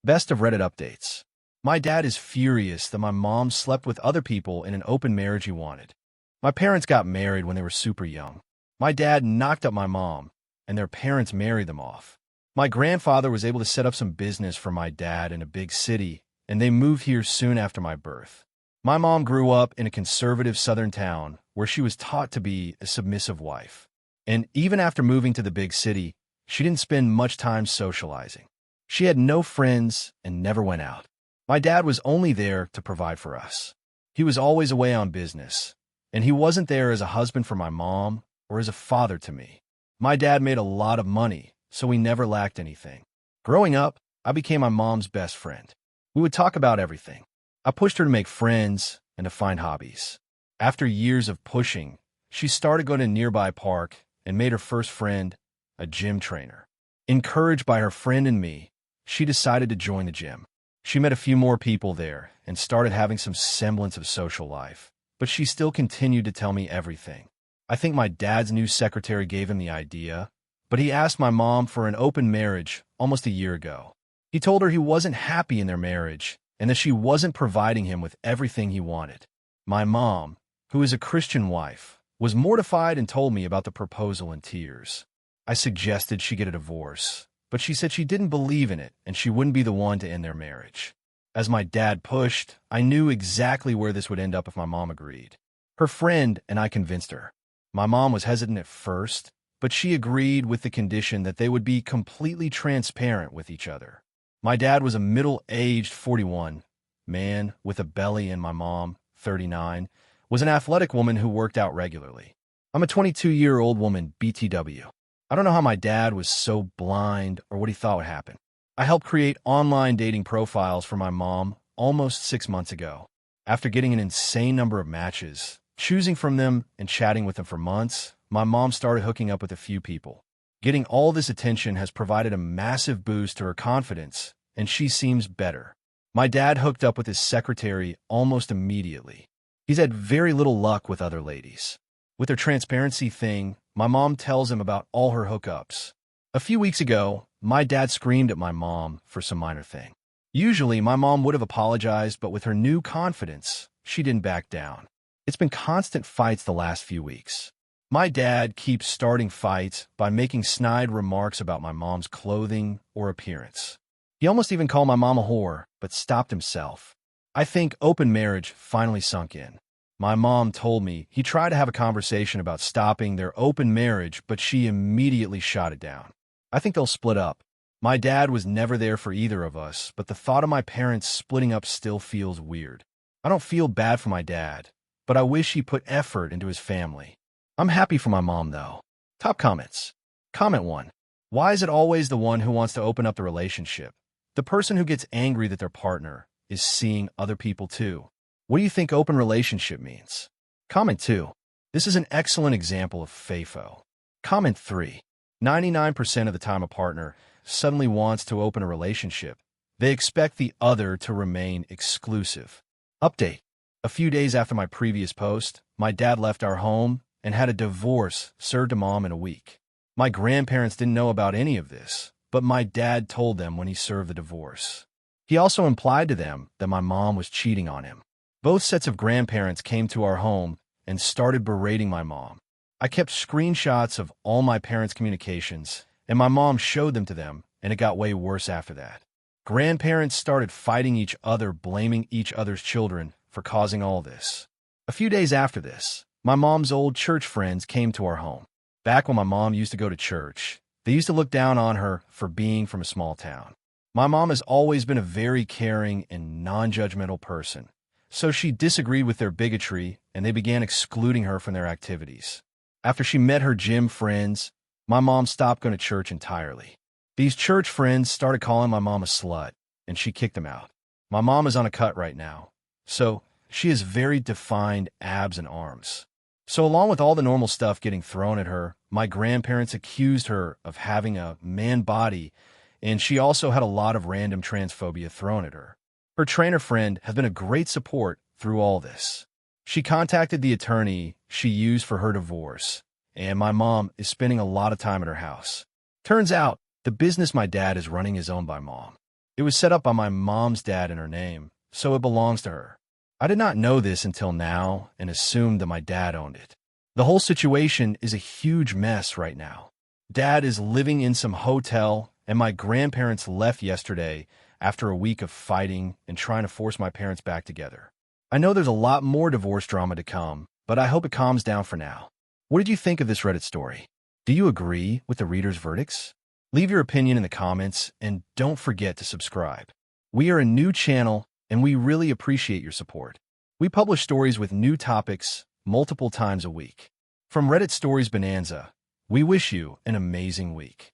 Best of Reddit updates. My dad is furious that my mom slept with other people in an open marriage he wanted. My parents got married when they were super young. My dad knocked up my mom, and their parents married them off. My grandfather was able to set up some business for my dad in a big city, and they moved here soon after my birth. My mom grew up in a conservative southern town where she was taught to be a submissive wife. And even after moving to the big city, she didn't spend much time socializing. She had no friends and never went out. My dad was only there to provide for us. He was always away on business, and he wasn't there as a husband for my mom or as a father to me. My dad made a lot of money, so we never lacked anything. Growing up, I became my mom's best friend. We would talk about everything. I pushed her to make friends and to find hobbies. After years of pushing, she started going to a nearby park and made her first friend a gym trainer. Encouraged by her friend and me, she decided to join the gym. She met a few more people there and started having some semblance of social life, but she still continued to tell me everything. I think my dad's new secretary gave him the idea, but he asked my mom for an open marriage almost a year ago. He told her he wasn't happy in their marriage and that she wasn't providing him with everything he wanted. My mom, who is a Christian wife, was mortified and told me about the proposal in tears. I suggested she get a divorce, but she said she didn't believe in it and she wouldn't be the one to end their marriage. As my dad pushed, I knew exactly where this would end up if my mom agreed. Her friend and I convinced her. My mom was hesitant at first, but she agreed with the condition that they would be completely transparent with each other. My dad was a middle-aged 41 man with a belly, and my mom, 39, was an athletic woman who worked out regularly. I'm a 22-year-old woman, BTW. I don't know how my dad was so blind or what he thought would happen. I helped create online dating profiles for my mom almost 6 months ago. After getting an insane number of matches, choosing from them and chatting with them for months, my mom started hooking up with a few people. Getting all this attention has provided a massive boost to her confidence, and she seems better. My dad hooked up with his secretary almost immediately. He's had very little luck with other ladies. With her transparency thing, my mom tells him about all her hookups. A few weeks ago, my dad screamed at my mom for some minor thing. Usually, my mom would have apologized, but with her new confidence, she didn't back down. It's been constant fights the last few weeks. My dad keeps starting fights by making snide remarks about my mom's clothing or appearance. He almost even called my mom a whore, but stopped himself. I think open marriage finally sunk in. My mom told me he tried to have a conversation about stopping their open marriage, but she immediately shot it down. I think they'll split up. My dad was never there for either of us, but the thought of my parents splitting up still feels weird. I don't feel bad for my dad, but I wish he put effort into his family. I'm happy for my mom, though. Top comments. Comment 1. Why is it always the one who wants to open up the relationship? The person who gets angry that their partner is seeing other people too. What do you think open relationship means? Comment 2. This is an excellent example of FAFO. Comment 3. 99% of the time a partner suddenly wants to open a relationship, they expect the other to remain exclusive. Update. A few days after my previous post, my dad left our home and had a divorce served to mom in a week. My grandparents didn't know about any of this, but my dad told them when he served the divorce. He also implied to them that my mom was cheating on him. Both sets of grandparents came to our home and started berating my mom. I kept screenshots of all my parents' communications, and my mom showed them to them, and it got way worse after that. Grandparents started fighting each other, blaming each other's children for causing all this. A few days after this, my mom's old church friends came to our home. Back when my mom used to go to church, they used to look down on her for being from a small town. My mom has always been a very caring and non-judgmental person, so she disagreed with their bigotry and they began excluding her from their activities. After she met her gym friends, my mom stopped going to church entirely. These church friends started calling my mom a slut, and she kicked them out. My mom is on a cut right now, so she has very defined abs and arms. So along with all the normal stuff getting thrown at her, my grandparents accused her of having a man body, and she also had a lot of random transphobia thrown at her. Her trainer friend has been a great support through all this. She contacted the attorney she used for her divorce, and my mom is spending a lot of time at her house. Turns out, the business my dad is running is owned by mom. It was set up by my mom's dad in her name, so it belongs to her. I did not know this until now and assumed that my dad owned it. The whole situation is a huge mess right now. Dad is living in some hotel, and my grandparents left yesterday after a week of fighting and trying to force my parents back together. I know there's a lot more divorce drama to come, but I hope it calms down for now. What did you think of this Reddit story? Do you agree with the reader's verdicts? Leave your opinion in the comments, and don't forget to subscribe. We are a new channel, and we really appreciate your support. We publish stories with new topics multiple times a week. From Reddit Stories Bonanza, we wish you an amazing week.